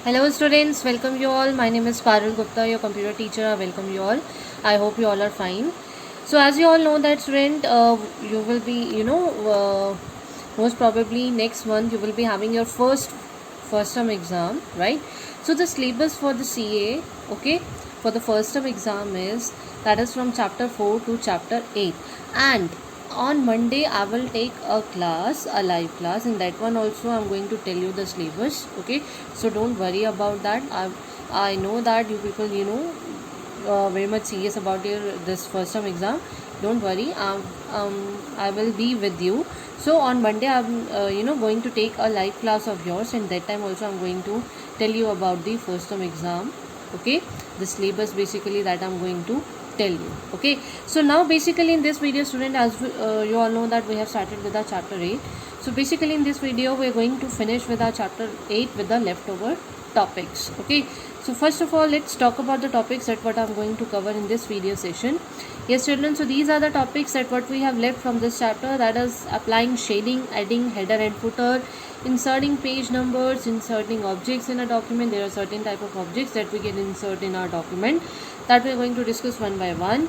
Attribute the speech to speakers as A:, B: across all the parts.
A: Hello students, welcome you all. My name is Parul Gupta, your computer teacher. I welcome you all. I hope you all are fine. So as you all know that student, you will be, most probably next month you will be having your first term exam, right? So the syllabus for the CA, okay, for the first term exam is from chapter 4 to chapter 8, and on Monday I will take a live class. In that one also I'm going to tell you the syllabus, okay? So don't worry about that. I know that you people very much serious about your this first term exam. Don't worry. I will be with you. So on Monday I'm going to take a live class of yours, and that time also I'm going to tell you about the first term exam, okay? The syllabus basically that I'm going to tell you, okay? So now basically in this video student, as you all know that we have started with our chapter 8. So basically in this video we're going to finish with our chapter 8 with the leftover topics, okay? So first of all, let's talk about the topics that what I'm going to cover in this video session. Yes children, so these are the topics that what we have left from this chapter, that is applying shading, adding header and footer, inserting page numbers, inserting objects in a document. There are certain type of objects that we can insert in our document that we are going to discuss one by one.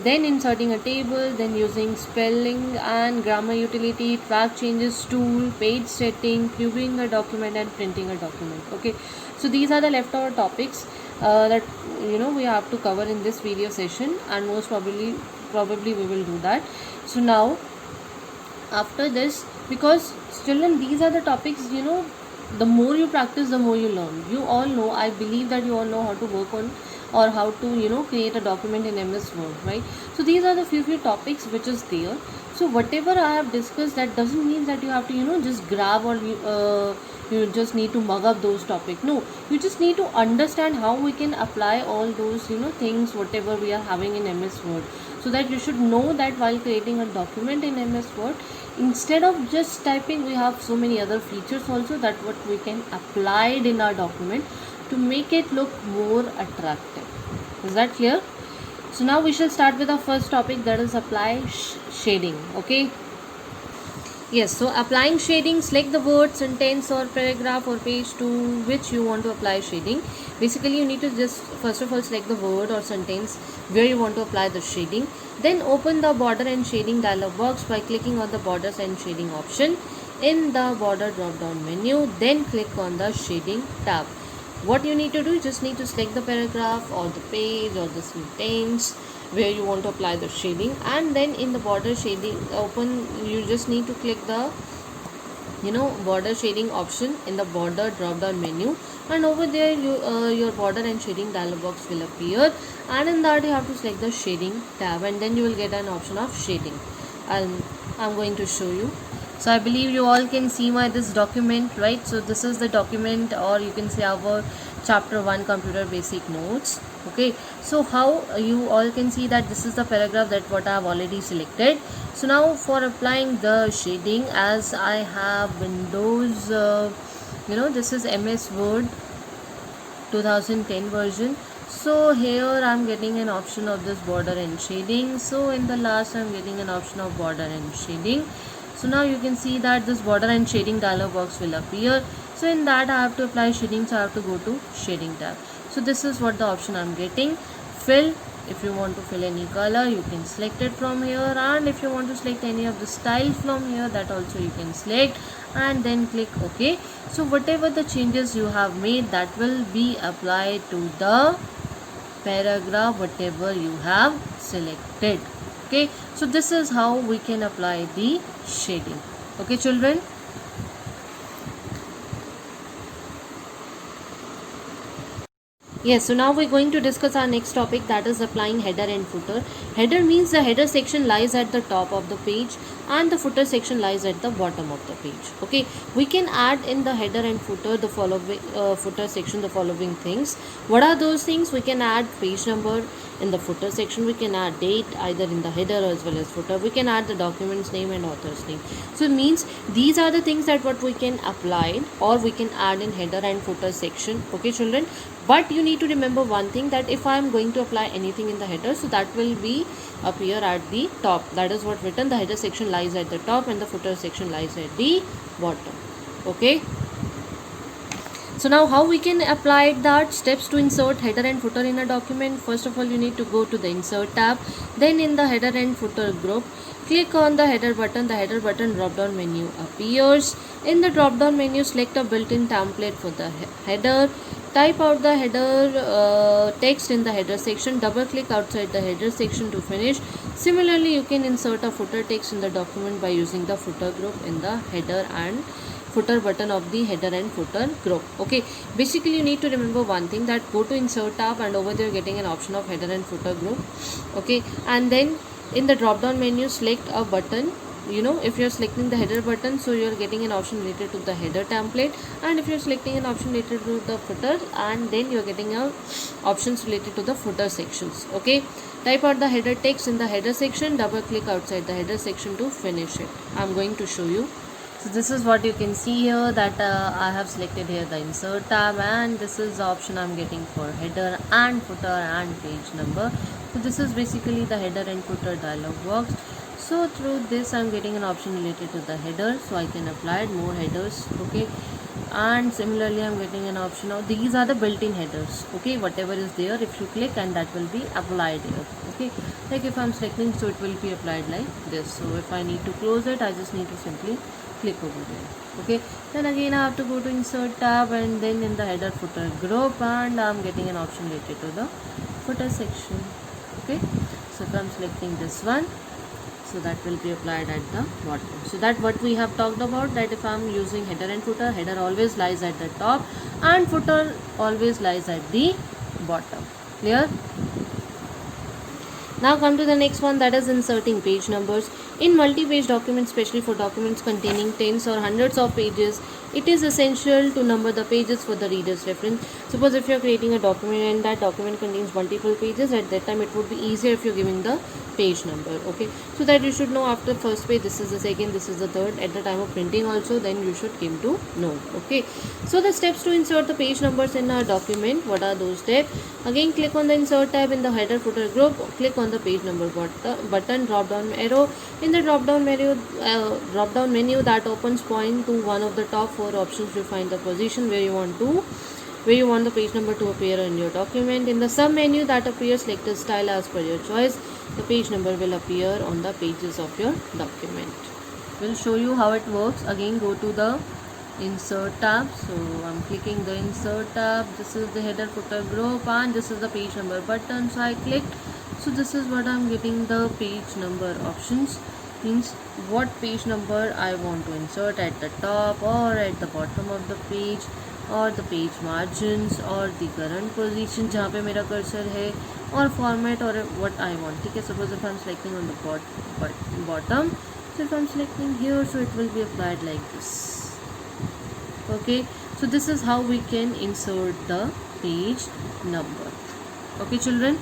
A: Then inserting a table, then using spelling and grammar utility, track changes tool, page setting, viewing a document and printing a document, okay? So these are the leftover topics that we have to cover in this video session, and most probably we will do that. So now after this, because children, these are the topics, the more you practice the more you learn. You all know, I believe that you all know how to work on or how to create a document in MS Word, right? So these are the few topics which is there. So whatever I have discussed, that doesn't mean that you have to just grab, or you just need to mug up those topics. No, you just need to understand how we can apply all those things whatever we are having in MS Word, so that you should know that while creating a document in MS Word, instead of just typing, we have so many other features also that what we can apply it in our document to make it look more attractive. Is that clear? So now we shall start with our first topic, that is apply shading, okay? Yes, so applying shading, select the word, sentence or paragraph or page to which you want to apply shading. Basically you need to just first of all select the word or sentence where you want to apply the shading. Then open the border and shading dialog box by clicking on the borders and shading option in the border drop down menu. Then click on the shading tab. What you need to do, you just need to select the paragraph or the page or the sentence where you want to apply the shading, and then in the border shading you just need to click the border shading option in the border drop down menu, and over there your border and shading dialog box will appear, and in that you have to select the shading tab, and then you will get an option of shading. I'm going to show you. So I believe you all can see this document, right? So this is the document, or you can say our chapter 1 computer basic notes, okay? So how you all can see that this is the paragraph that what I have already selected. So now for applying the shading, as I have Windows, this is MS Word 2010 version. So here I'm getting an option of this border and shading. So in the last I'm getting an option of border and shading. So now you can see that this border and shading dialog box will appear. So in that I have to apply shading, so I have to go to shading tab. So this is what the option I'm getting. Fill, if you want to fill any color you can select it from here, and if you want to select any of the style from here, that also you can select, and then click OK. So whatever the changes you have made, that will be applied to the paragraph whatever you have selected, okay? So this is how we can apply the shading, okay children? Yes, so now we're going to discuss our next topic, that is applying header and footer. Header means the header section lies at the top of the page and the footer section lies at the bottom of the page, okay? We can add in the header and footer the following footer section the following things. What are those things? We can add page number in the footer section, we can add date either in the header as well as footer, we can add the document's name and author's name. So it means these are the things that what we can apply or we can add in header and footer section, okay children? But you need to remember one thing, that if I am going to apply anything in the header, so that will be appear at the top. That is what written, the header section lies at the top and the footer section lies at the bottom, okay? So now how we can apply that? Steps to insert header and footer in a document. First of all, you need to go to the insert tab, then in the header and footer group, click on the header button. The header button drop down menu appears. In the drop down menu, select a built-in template for the header. Type out the header text in the header section. Double click outside the header section to finish. Similarly, you can insert a footer text in the document by using the footer group in the header and footer button of the header and footer group. Okay, basically you need to remember one thing, that go to insert tab and over there getting an option of header and footer group. Okay, and then in the drop down menu select a button. If you're selecting the header button, so you're getting an option related to the header template, and if you're selecting an option related to the footer, and then you're getting a options related to the footer sections. Okay, type out the header text in the header section, double click outside the header section to finish it. I'm going to show you. So this is what you can see here, that I have selected here the insert tab, and this is the option I'm getting for header and footer and page number. So this is basically the header and footer dialog box. So through this I'm getting an option related to the header, so I can apply more headers. Okay, and similarly I'm getting an option of, these are the built-in headers. Okay, whatever is there, if you click, and that will be applied here. Okay, like if I'm selecting, so it will be applied like this. So if I need to close it, I just need to simply click over there. Okay, then again I have to go to insert tab, and then in the header footer group, and I'm getting an option related to the footer section. Okay, so if I'm selecting this one, so that will be applied at the bottom. So that what we have talked about, that if I'm using header and footer, header always lies at the top and footer always lies at the bottom. Clear? Now come to the next one, that is inserting page numbers. In multi-page documents, especially for documents containing tens or hundreds of pages, it is essential to number the pages for the reader's reference. Suppose if you are creating a document and that document contains multiple pages, at that time it would be easier if you are giving the page number. Okay, so that you should know after first page, this is the second, this is the third. At the time of printing also, then you should came to know. Okay, so the steps to insert the page numbers in a document, what are those steps? Again, click on the insert tab in the header footer group, click on the page number button, drop down arrow. In the drop down menu that opens, point to one of the top 4 options to find the position where you want the page number to appear in your document. In the sub menu that appears, select a style as per your choice. The page number will appear on the pages of your document. We'll show you how it works. Again, go to the insert tab. So I'm clicking the insert tab. This is the header footer group, and this is the page number button. So I clicked. So this is what I'm getting, the page number options. Means what page number I want to insert at the top or at the bottom of the page, और the page margins और the current position जहाँ पे मेरा cursor है, और format और what I want. ठीक है, suppose if I'm selecting on the bottom, so if I'm selecting here, so it will be applied like this. Okay, so this is how we can insert the page number. Okay children,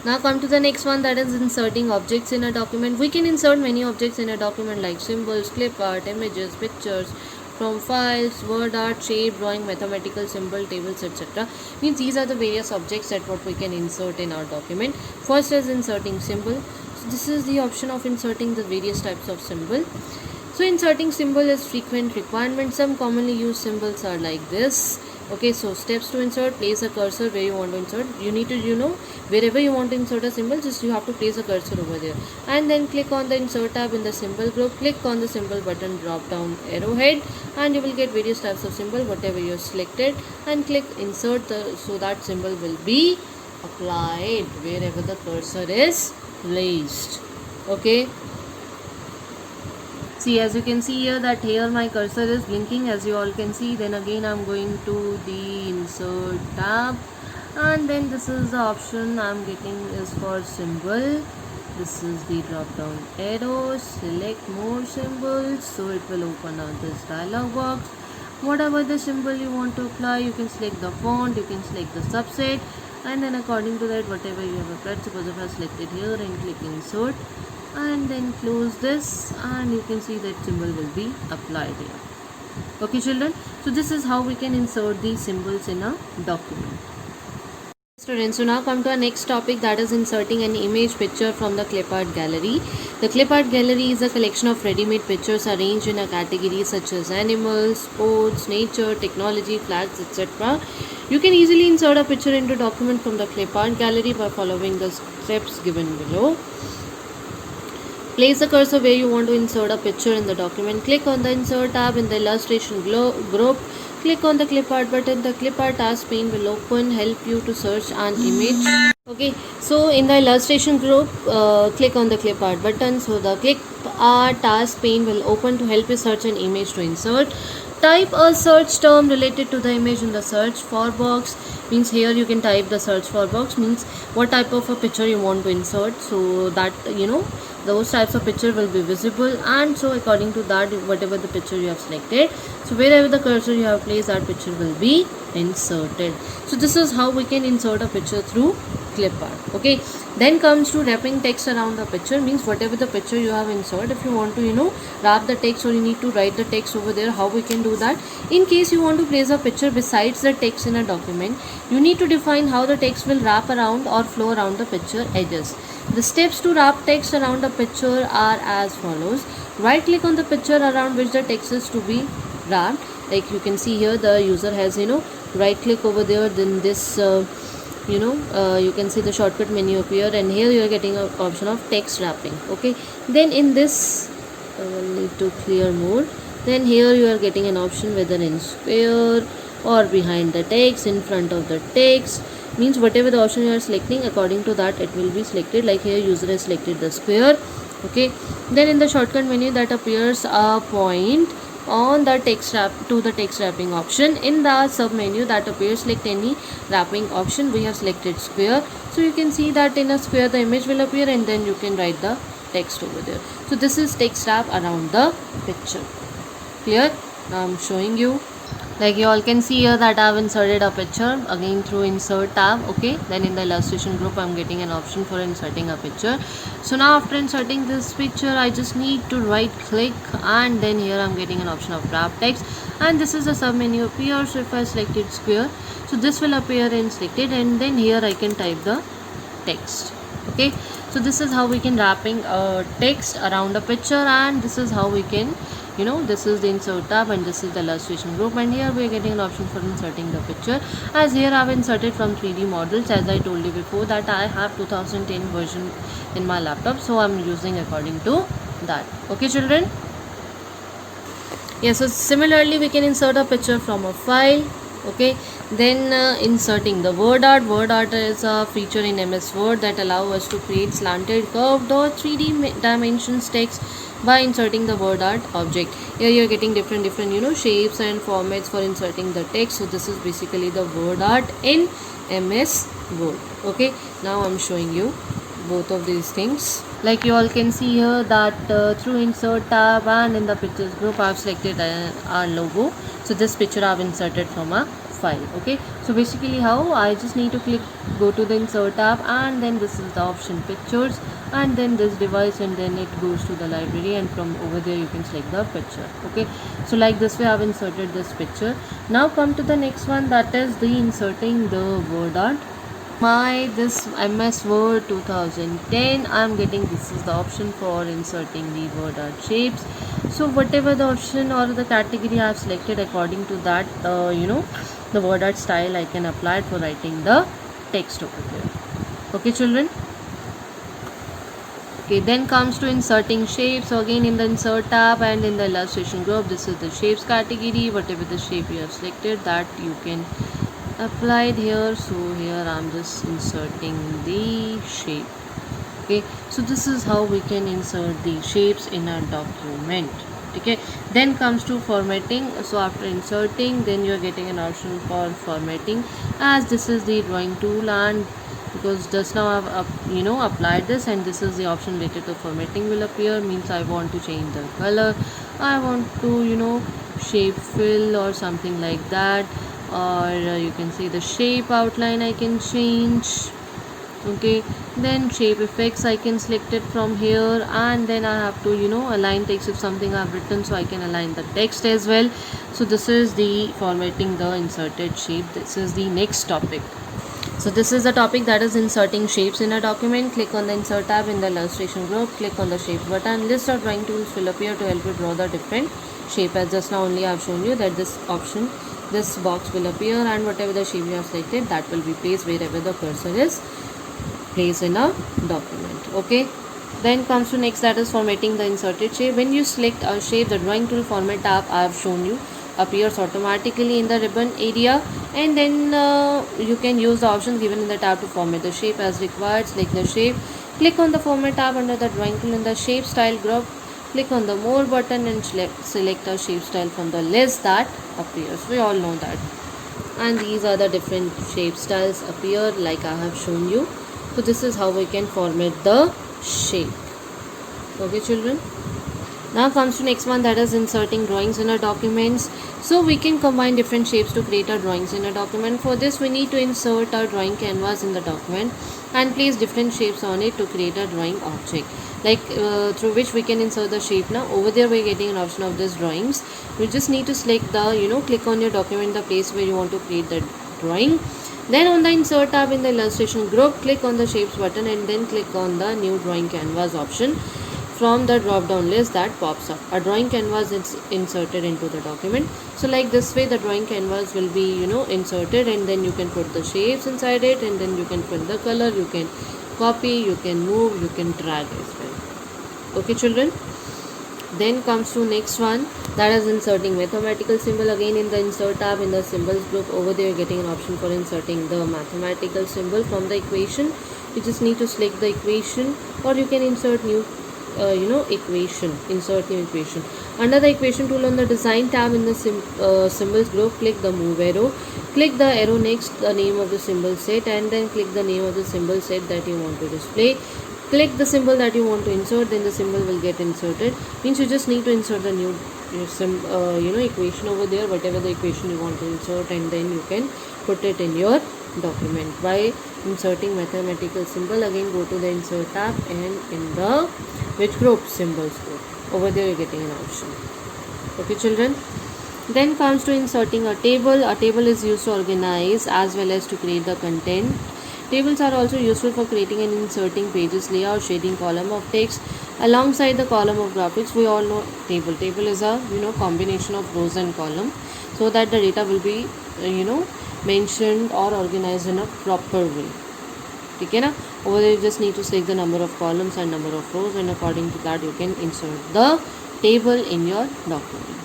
A: now come to the next one, that is inserting objects in a document. We can insert many objects in a document like symbols, clip art, images, pictures from files, word art, shape, drawing, mathematical symbol, tables, etc. Means these are the various objects that what we can insert in our document. First is inserting symbol. So this is the option of inserting the various types of symbol. So inserting symbol is frequent requirement. Some commonly used symbols are like this. Okay, so steps to insert: place a cursor where you want to insert. You need to wherever you want to insert a symbol, just you have to place a cursor over there, and then click on the insert tab in the symbol group, click on the symbol button, drop down arrowhead, and you will get various types of symbol whatever you selected, and click insert so that symbol will be applied wherever the cursor is placed. Okay, see, as you can see here, that here my cursor is blinking, as you all can see. Then again I'm going to the insert tab, and then this is the option I'm getting is for symbol. This is the drop down arrow, select more symbols, so it will open up this dialog box. Whatever the symbol you want to apply, you can select the font, you can select the subset, and then according to that whatever you have applied. Suppose if I selected here and click insert, and then close this, and you can see that symbol will be applied here. Okay children, so this is how we can insert the symbols in a document. Students, so now come to our next topic, that is inserting an image picture from the clipart gallery. The clipart gallery is a collection of ready-made pictures arranged in a category such as animals, sports, nature, technology, flags, etc. You can easily insert a picture into document from the clipart gallery by following the steps given below. Place the cursor where you want to insert a picture in the document. Click on the insert tab in the illustration group. Click on the clipart button. The clipart task pane will open, help you to search an image. Okay, so in the illustration group, click on the clipart button. So the clipart task pane will open to help you search an image to insert. Type a search term related to the image in the search for box. Means here you can type the search for box, means what type of a picture you want to insert, so that those types of picture will be visible, and so according to that, whatever the picture you have selected, so wherever the cursor you have placed, that picture will be inserted. So this is how we can insert a picture through clipart. Okay, then comes to wrapping text around the picture, means whatever the picture you have inserted, if you want to wrap the text, or you need to write the text over there, how we can do that. In case you want to place a picture besides the text in a document, you need to define how the text will wrap around or flow around the picture edges. The steps to wrap text around the picture are as follows. Right click on the picture around which the text is to be wrapped. Like you can see here, the user has right click over there, then this you can see the shortcut menu appear, and here you are getting an option of text wrapping. Okay, then in this I will need to clear mode. Then here you are getting an option whether in square or behind the text, in front of the text, means whatever the option you are selecting, according to that it will be selected. Like here user has selected the square. Okay, then in the shortcut menu that appears a point on the text wrapping option. In the sub menu that appears, select any wrapping option. We have selected square, so you can see that in a square the image will appear, and then you can write the text over there. So this is text wrap around the picture. Clear? Now I'm showing you. Like you all can see here that I have inserted a picture again through insert tab. Okay, then in the illustration group I'm getting an option for inserting a picture. So now after inserting this picture, I just need to right click, and then here I'm getting an option of wrap text, and this is the sub menu appears. So if I selected square, so this will appear in selected, and then here I can type the text. Okay, so this is how we can wrapping text around a picture, and this is how we can this is the insert tab, and this is the illustration group, and here we are getting an option for inserting the picture. As here I have inserted from 3D models, as I told you before that I have 2010 version in my laptop, so I'm using according to that. Okay children, yeah, so similarly we can insert a picture from a file. Okay, then inserting the word art. Word art is a feature in MS Word that allow us to create slanted, curved or 3D dimensions text by inserting the word art object. Here you are getting different shapes and formats for inserting the text. So this is basically the word art in MS Word. Okay, now I'm showing you both of these things. Like you all can see here that through insert tab and in the pictures group I have selected our logo. So this picture I have inserted from a file. Okay, so basically how I just need to go to the insert tab, and then this is the option pictures, and then this device, and then it goes to the library, and from over there you can select the picture. Okay, so like this way I have inserted this picture. Now come to the next one, that is the inserting the word art. This MS Word 2010, I'm getting this is the option for inserting the word art shapes. So whatever the option or the category I have selected, according to that the word art style I can apply it for writing the text over there. Okay children. Okay, then comes to inserting shapes. So again in the insert tab and in the illustration group, this is the shapes category. Whatever the shape you have selected, that you can apply it here. So here I'm just inserting the shape. Okay, so this is how we can insert the shapes in a document. Okay, then comes to formatting. So after inserting, then you are getting an option for formatting, as this is the drawing tool, and because just now I've applied this, and this is the option related to formatting will appear. Means I want to change the color, I want to shape fill or something like that, or you can see the shape outline I can change. Okay, then shape effects I can select it from here, and then I have to align text if something I've written, so I can align the text as well. So this is the formatting the inserted shape. This is the next topic. So this is the topic, that is inserting shapes in a document. Click on the insert tab in the illustration group. Click on the shapes button. List of drawing tools will appear to help you draw the different shape. As just now only I have shown you that this box will appear, and whatever the shape you have selected, that will be placed wherever the cursor is placed in a document. Okay. Then comes to next, that is formatting the inserted shape. When you select a shape, the drawing tool format tab I have shown you appears automatically in the ribbon area, and then you can use the options given in the tab to format the shape as required. Select the shape, click on the format tab under the drawing tool in the shape style group, click on the more button and select a shape style from the list that appears. We all know that, and these are the different shape styles appear like I have shown you. So this is how we can format the shape. Okay children, now comes to next one, that is inserting drawings in a documents. So we can combine different shapes to create a drawings in a document. For this we need to insert a drawing canvas in the document and place different shapes on it to create a drawing object, like through which we can insert the shape. Now over there we're getting an option of this drawings. We just need to select the click on your document, the place where you want to create the drawing. Then on the insert tab in the illustration group, click on the shapes button and then click on the new drawing canvas option from the drop down list that pops up. A drawing canvas is inserted into the document. So like this way the drawing canvas will be inserted, and then you can put the shapes inside it, and then you can fill the color, you can copy, you can move, you can drag as well. Okay children, then comes to next one, that is inserting mathematical symbol. Again in the insert tab in the symbols group, over there you're getting an option for inserting the mathematical symbol from the equation. You just need to select the equation, or you can insert new equation, insert new equation. Under the equation tool on the design tab in the symbols group, click the move arrow, click the arrow next the name of the symbol set, and then click the name of the symbol set that you want to display. Click the symbol that you want to insert, then the symbol will get inserted. Means you just need to insert the new equation over there, whatever the equation you want to insert, and then you can put it in your document by inserting mathematical symbol. Again go to the insert tab and in the which group, symbols group, over there you're getting an option. Okay children, then comes to inserting a table. A table is used to organize as well as to create the content. Tables are also useful for creating and inserting pages, layout, shading, column of text alongside the column of graphics. We all know table is a combination of rows and column, so that the data will be mentioned or organized in a proper way. Okay na? Over there you just need to select the number of columns and number of rows, and according to that you can insert the table in your document.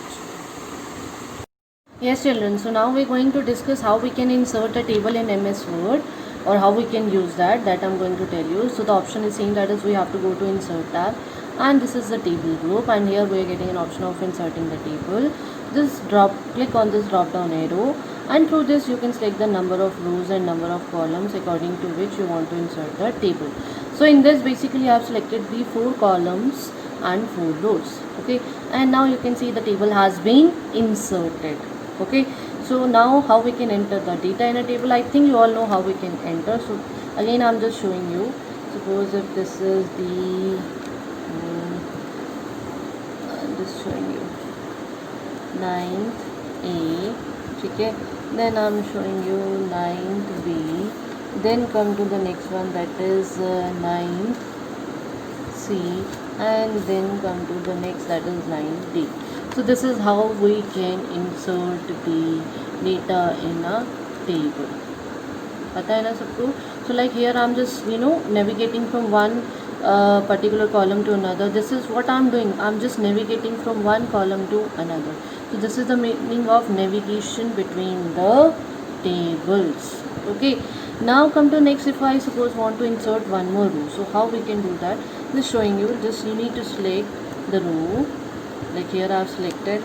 A: Yes children, so now we're going to discuss how we can insert a table in MS Word, or how we can use that I'm going to tell you. So the option is same, that is we have to go to insert tab, and this is the table group, and here we are getting an option of inserting the table. Click on this drop down arrow, and through this you can select the number of rows and number of columns according to which you want to insert the table. So in this basically I have selected the 4 columns and 4 rows. Okay, and now you can see the table has been inserted. Okay, so now how we can enter the data in a table, I think you all know how we can enter. So again I'm just showing you. Suppose if this is the I'm just showing you 9th A, okay, then I'm showing you 9th B, then come to the next one, that is 9th C, and then come to the next, that is 9th D. So this is how we can insert the data in a table. Pata hai na sabko? So like here I'm just navigating from one particular column to another. This is what I'm doing, I'm just navigating from one column to another. So this is the meaning of navigation between the tables. Okay, now come to next. If I suppose want to insert one more row, so how we can do that? Just showing you. Just you need to select the row. Like here I have selected,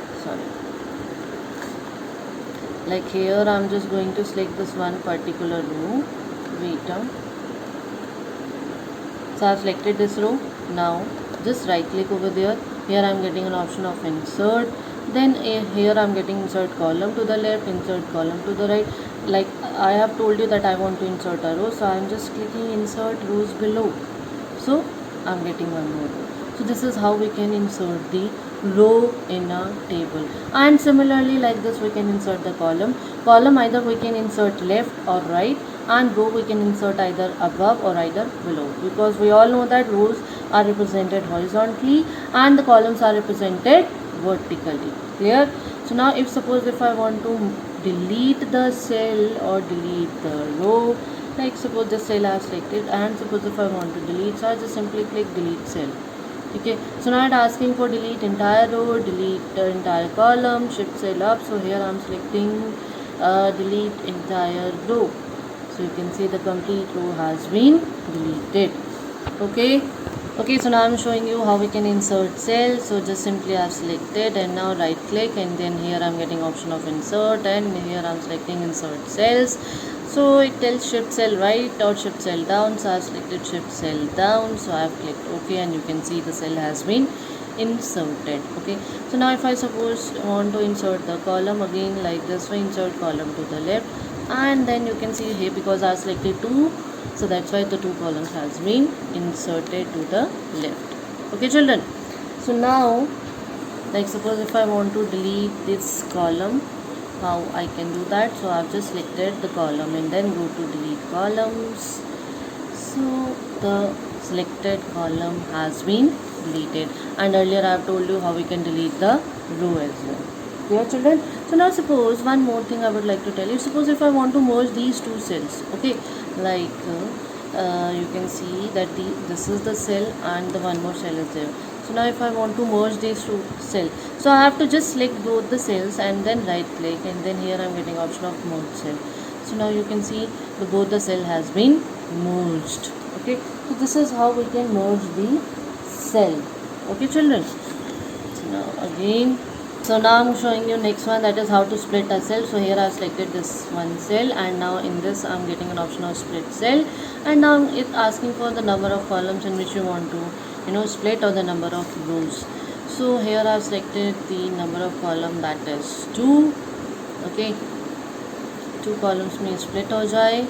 A: like here I'm just going to select this one particular row. So I have selected this row. Now just right click over there. Here I'm getting an option of insert. Then here I'm getting insert column to the left, insert column to the right. Like I have told you that I want to insert a row, so I'm just clicking insert rows below. So I'm getting one more row. So this is how we can insert the row in a table. And similarly like this we can insert the column. Either we can insert left or right, and row we can insert either above or either below, because we all know that rows are represented horizontally and the columns are represented vertically. Clear? So now if suppose if I want to delete the cell or delete the row, like suppose the cell I have selected, and suppose if I want to delete, so I just simply click delete cell. Okay, so now it's asking for delete entire row, delete the entire column, shift cell up. So here I'm selecting delete entire row. So you can see the complete row has been deleted. Okay. Okay, so now I'm showing you how we can insert cell. So just simply I've selected and now right click, and then here I'm getting option of insert, and here I'm selecting insert cells. So it tells shift cell right or shift cell down. So I've selected shift cell down. So I've clicked OK, and you can see the cell has been inserted. Okay, so now if I suppose want to insert the column again like this way, insert column to the left, and then you can see here because I selected 2, so that's why the 2 columns has been inserted to the left. Okay children, so now like suppose if I want to delete this column, how I can do that? So I've just selected the column and then go to delete columns. So the selected column has been deleted, and earlier I have told you how we can delete the row as well. Clear children? So now suppose one more thing I would like to tell you. Suppose if I want to merge these 2 cells, okay, like you can see that this is the cell and the one more cell is there. So now if I want to merge these 2 cells, so I have to just select both the cells and then right click, and then here I'm getting option of merge cell. So now you can see both the cell has been merged. Okay, so this is how we can merge the cell. Okay children, so now again, so now I'm showing you next one, that is how to split a cell. So here I have selected this one cell, and now in this I'm getting an option of split cell, and now it's asking for the number of columns in which you want to split, or the number of rows. So here I have selected the number of column, that is 2. Okay, 2 columns में split हो जाए.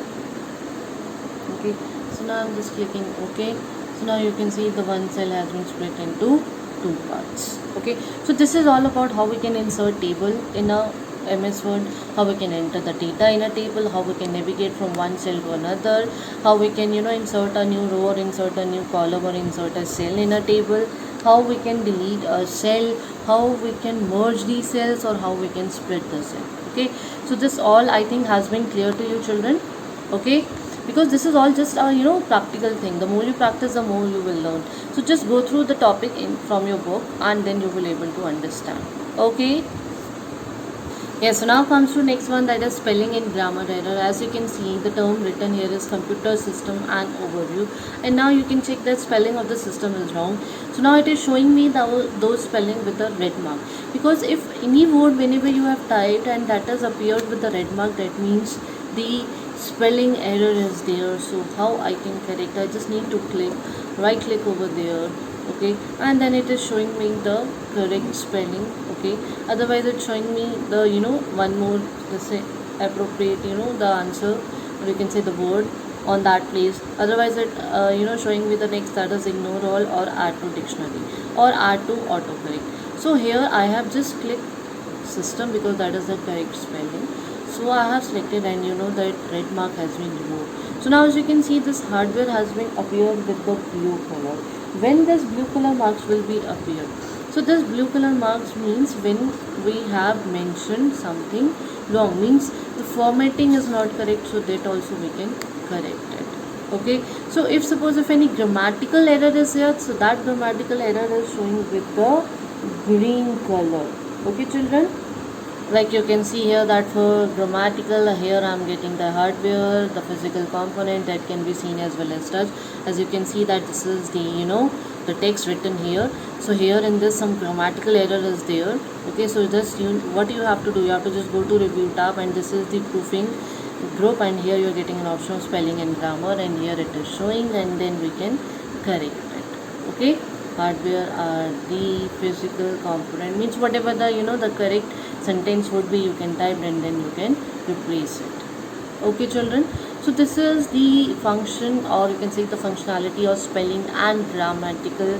A: Okay, so now I'm just clicking OK. So now you can see the one cell has been split into 2 parts. Okay, so this is all about how we can insert table in a MS Word, how we can enter the data in a table, how we can navigate from one cell to another, how we can insert a new row or insert a new column or insert a cell in a table, how we can delete a cell, how we can merge these cells, or how we can split the cell. Okay, so this all I think has been clear to you children. Okay, because this is all just a practical thing. The more you practice, the more you will learn. So just go through the topic from your book, and then you will able to understand. Okay. Yes, so now comes to next one, that is spelling and grammar error. As you can see, the term written here is computer system and overview, and now you can check that spelling of the system is wrong. So now it is showing me those spelling with a red mark, because if any word whenever you have typed and that has appeared with the red mark, that means the spelling error is there. So how I can correct? I just need to right click over there. Okay, and then it is showing me the correct spelling. Okay, otherwise it's showing me the one more, let's say appropriate the answer, or you can say the word on that place. Otherwise it showing me the next, that is ignore all or add to dictionary or add to autocorrect. So here I have just clicked system because that is the correct spelling. So I have selected, and that red mark has been removed. So now as you can see, this hardware has been appeared with the blue color. When this blue color marks will be appeared, so this blue color marks means when we have mentioned something wrong, means the formatting is not correct, so that also we can correct it. Okay, so if suppose if any grammatical error is here, so that grammatical error is showing with the green color. Okay children, like you can see here that for grammatical, here I am getting the hardware, the physical component that can be seen as well as touch. As you can see that this is the the text written here. So here in this some grammatical error is there. Okay, so just what you have to do, you have to just go to review tab, and this is the proofing group, and here you are getting an option of spelling and grammar, and here it is showing, and then we can correct it. Okay, hardware are the physical component, means whatever the the correct sentence would be, you can type and then you can replace it. Okay children, so this is the function, or you can say the functionality of spelling and grammatical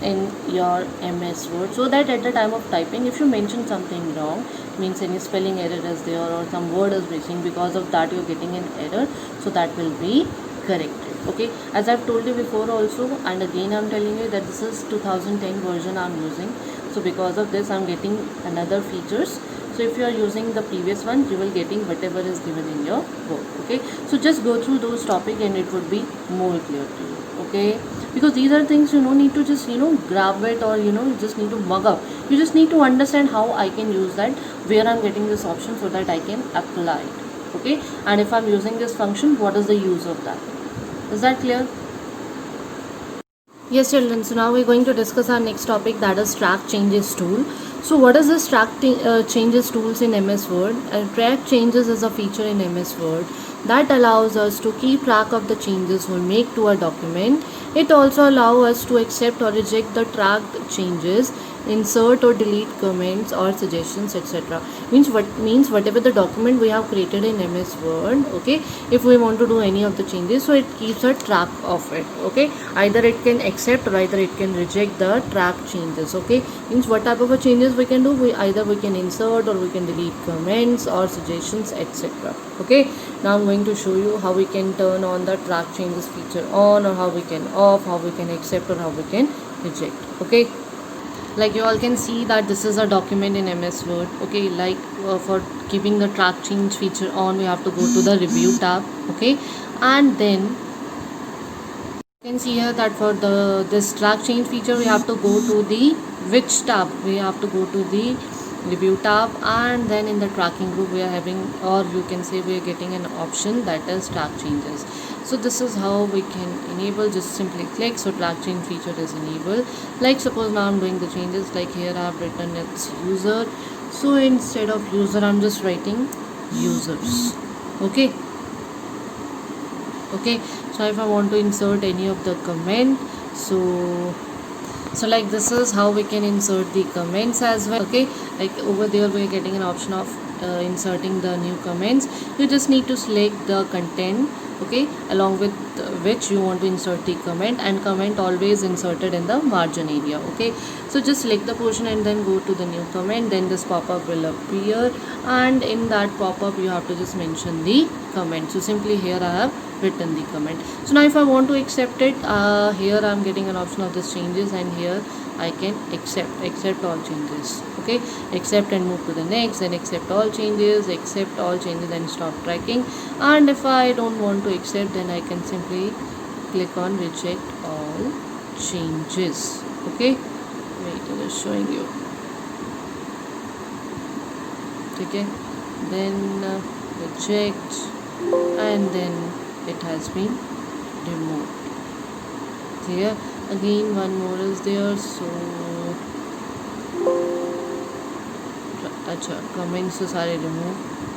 A: in your MS Word, so that at the time of typing, if you mention something wrong, means any spelling error is there or some word is missing, because of that you're getting an error, so that will be corrected. Okay, as I've told you before also, and again I'm telling you that this is 2010 version I'm using, so because of this I'm getting another features. So if you are using the previous one, you will getting whatever is given in your book. Okay, so just go through those topic and it would be more clear to you. Okay, because these are things you don't need to just grab it, or you just need to mug up. You just need to understand how I can use that, where I'm getting this option, so that I can apply it. Okay, and if I'm using this function, what is the use of that? Is that clear? Yes, children. So now we're going to discuss our next topic, that is track changes tool. So what is this track changes tools in MS Word? Track changes is a feature in MS Word that allows us to keep track of the changes we make to a document. It also allows us to accept or reject the tracked changes, insert or delete comments or suggestions, etc. Means whatever the document we have created in MS Word, okay, if we want to do any of the changes, so it keeps a track of it. Okay, either it can accept or either it can reject the track changes. Okay, means what type of a changes we can do, either we can insert or we can delete comments or suggestions, etc. Okay, now I'm going to show you how we can turn on the track changes feature on, or how we can off, how we can accept, or how we can reject. Okay, like you all can see that this is a document in MS Word. Okay, like for keeping the track change feature on, we have to go to the review tab. Okay, and then you can see here that for this track change feature, we have to go to the which tab, we have to go to the review tab, and then in the tracking group we are having, or you can say we are getting an option that is track changes. So this is how we can enable, just simply click, so track change feature is enabled. Like suppose now I'm doing the changes, like here I have written it's user, so instead of user I'm just writing users. Okay, so if I want to insert any of the comment, so like this is how we can insert the comments as well. Okay, like over there we're getting an option of inserting the new comments. You just need to select the content, okay, along with which you want to insert the comment, and comment always inserted in the margin area. Okay, so just select the portion and then go to the new comment, then this pop-up will appear, and in that pop-up you have to just mention the comment. So simply here I have written the comment. So now if I want to accept it, here I'm getting an option of this changes, and here I can accept all changes. Okay, accept and move to the next, then accept all changes and stop tracking. And if I don't want to accept, then I can simply click on reject all changes. Okay, wait, I'm just showing you. Okay, then reject, and then it has been removed. Clear? Again one more is there, so अच्छा comments तो सारे remove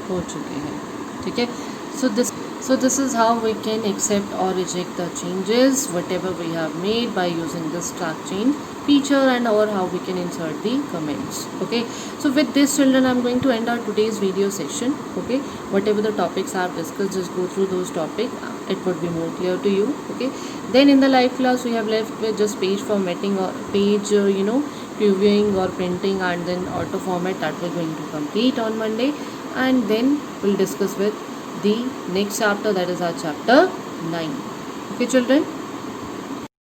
A: हो चुके हैं. ठीक है, so this is how we can accept or reject the changes whatever we have made by using this track change feature, and or how we can insert the comments. Okay, so with this children I'm going to end our today's video session. Okay, whatever the topics I have discussed, just go through those topics, it would be more clear to you. Okay, then in the live class we have left with just page formatting or page previewing or printing, and then auto format, that we're going to complete on Monday, and then we'll discuss with the next chapter, that is our chapter 9. Okay children.